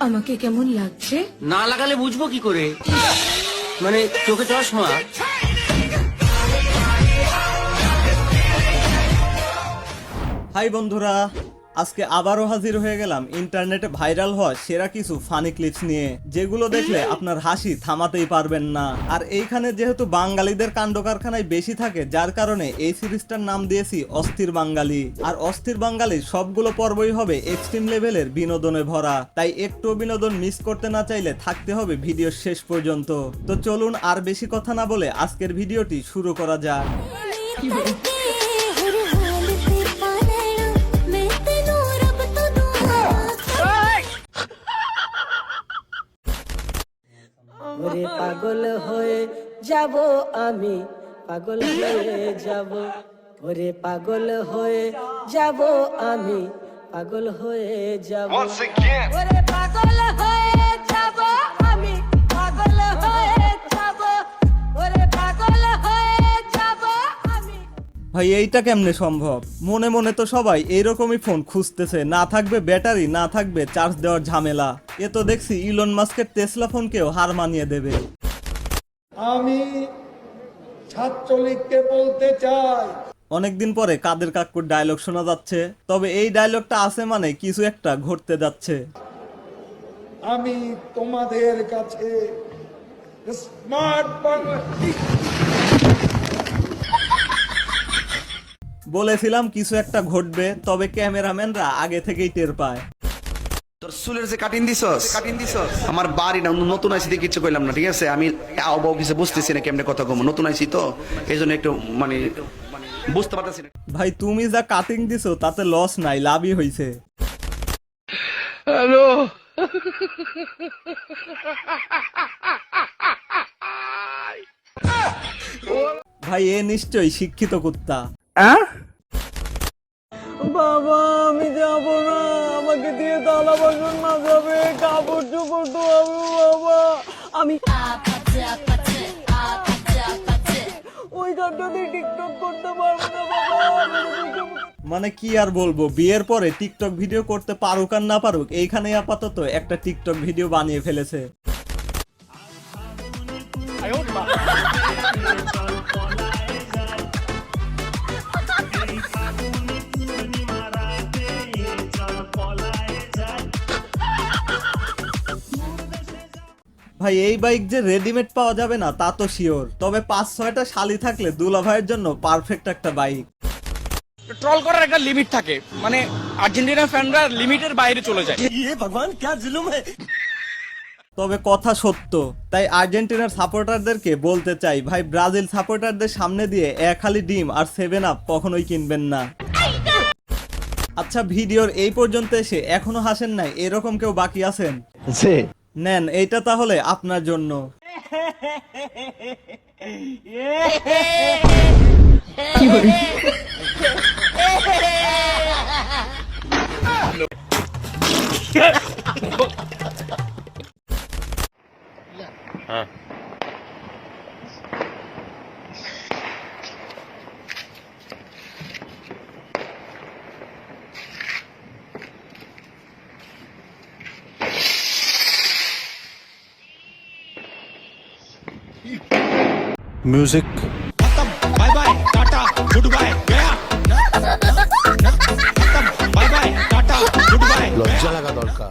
আমাকে কেমন লাগছে? না লাগালে বুঝবো কি করে? মানে চোখে চশমা। হাই বন্ধুরা, আজকে আবারও হাজির হয়ে গেলাম ইন্টারনেটে ভাইরাল হওয়া সেরা কিছু ফানি ক্লিপস নিয়ে, যেগুলো দেখলে আপনার হাসি থামাতেই পারবেন না। আর এইখানে যেহেতু বাঙালিদের কাণ্ড কারখানায় বেশি থাকে, যার কারণে এই সিরিজটার নাম দিয়েছি অস্থির বাঙালি। আর অস্থির বাঙালির সবগুলো পর্বই হবে এক্সট্রিম লেভেলের বিনোদনে ভরা, তাই একটু বিনোদন মিস করতে না চাইলে থাকতে হবে ভিডিওর শেষ পর্যন্ত। তো চলুন আর বেশি কথা না বলে আজকের ভিডিওটি শুরু করা যাক। ওরে পাগল হয়ে যাব আমি, পাগল হয়ে যাব, ওরে পাগল হয়ে যাব আমি, পাগল হয়ে যাব, ওরে পাগল হয়ে যাব আমি, পাগল হয়ে যাব, ওরে পাগল হয়ে যাব আমি। ভাই এইটা কেমনে সম্ভব? মনে মনে তো সবাই এইরকমই ফোন খুঁজতেছে, না থাকবে ব্যাটারি, না থাকবে চার্জ দেওয়ার ঝামেলা। এ তো দেখছি ইলন মাস্কের টেসলা ফোনকেও হার মানিয়ে দেবে। আমি ছাত্রলীগকে বলতে চাই, অনেকদিন পরে কাদের কাকুর ডায়লগ শোনা যাচ্ছে, তবে এই ডায়লগটা আছে মানে কিছু একটা ঘটতে যাচ্ছে। আমি তোমাদের কাছে স্মার্ট বাংলা বলেছিলাম কিছু একটা ঘটবে, তবে ক্যামেরাম্যানরা আগে থেকেই টের পায়। তোর চুলের যে কাটিং দিছস আমার বাড়ি না নতুন আইছি দিয়ে কিছু কইলাম না, ঠিক আছে? আমি আও কিছু বুঝতেছি না কেমনে কথা কম, নতুন আইছি তো এই জন্য একটু মানে বুঝতে পারতেছি না। ভাই তুমি যা কাটিং দিছো তাতে লস নাই, লাভই হইছে। হ্যালো, ভাই এ নিশ্চয়ই শিক্ষিত কুত্তা। বাবা আমি যাব না, আমাকে দিয়ে থালা বাসন মাজাবে, কাপড় চোপড় ধোয়াবে বাবা। আমি ওই গানটাতে টিকটক করতে পারবো না বাবা। মানে কি আর বলবো, বিয়ের পরে টিকটক ভিডিও করতে পারুক আর না পারুক, এইখানে আপাতত একটা টিকটক ভিডিও বানিয়ে ফেলেছে। ভাই এই বাইক যে রেডিমেড পাওয়া যাবে না তা তো শিওর, তবে 5-6টা শালি থাকলে দুলা ভাইয়ের জন্য পারফেক্ট একটা বাইক। ট্রল করার একটা লিমিট থাকে, মানে আর্জেন্টিনা ফ্যানরা লিমিটের বাইরে চলে যায়। তবে কথা সত্য, তাই আর্জেন্টিনার সাপোর্টারদেরকে বলতে চাই, ভাই ব্রাজিল সাপোর্টারদের সামনে দিয়ে এক হালি ডিম আর 7 আপ কখনোই কিনবেন না। আচ্ছা, ভিডিওর এই পর্যন্ত এসে এখনো হাসেন নাই এরকম কেউ বাকি আছেন? নেন এইটা তাহলে আপনার জন্য। music bye bye tata good bye Gaya, bye bye tata good bye. লজ্জা লাগা দরকার।